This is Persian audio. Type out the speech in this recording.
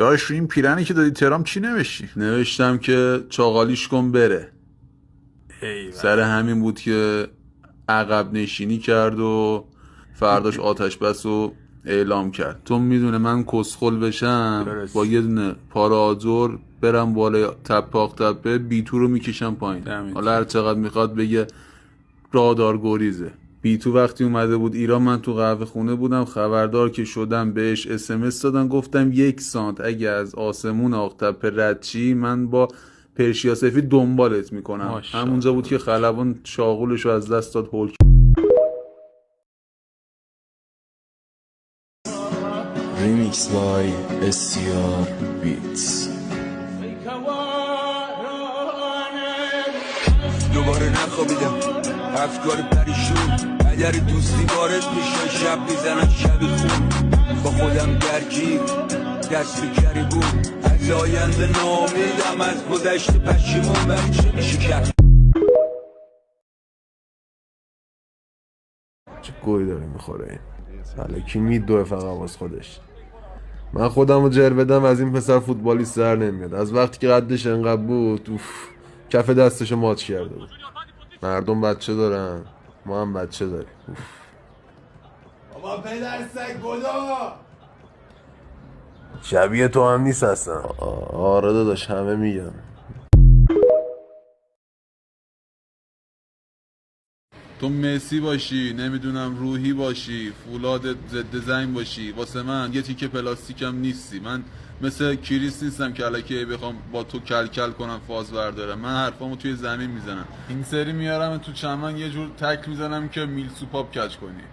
داشت رو این پیرنی که دادی ترام چی نوشتی؟ نوشتم که چاقالیش کن بره. سر همین بود که عقب نشینی کرد و فرداش آتش بس رو اعلام کرد. تو میدونه من کسخل بشم با یه دونه پارادور برم بالای تپاق تپه بیتو رو میکشم پایین. حالا هر چقدر میخواد بگه رادار گریزه. بیتو وقتی اومده بود ایران من تو قهوه خونه بودم، خبردار که شدم بهش SMS دادم، گفتم 1 سانت اگه از آسمون آق تپه رد چی من با پرشیا سفید دنبالت میکنم. همونجا بود که خلبان شاغولش رو از دست داد. هولک ریمیکس بای SCR بیتس. دوباره نخوابیدم، افکار پریشون، اگر دوستی وارد میشه شب میزنن شبی خون. با خودم درگیر دست به کری بود، از آینده نامیدم، از گذشته پشیمون. ولی چه میشه کرد؟ چه گوی داره میخوره این الکی میدوه فقط واس خودش. من خودم رو جر بدم از این پسر فوتبالیست در نمیاد. از وقتی که قدش انقدر بود کف دستشو ماچ کرده بود. مردم بچه دارن، ما هم بچه داریم. بابا پدر سگ گدا شبیه تو هم نیست اصلا. آره داداش همه میگن. تو مسی باشی، نمیدونم روحی باشی، فولاد ضد زنگ باشی، واسه من یه تیکه پلاستیکم نیستی. من مثل کریس نیستم که الکی بخوام با تو کلکل کنم فاز بردارم. من حرفامو توی زمین میزنم. این سری میارم تو چمن یه جور تک میزنم که میل سوپاپ کج کنی.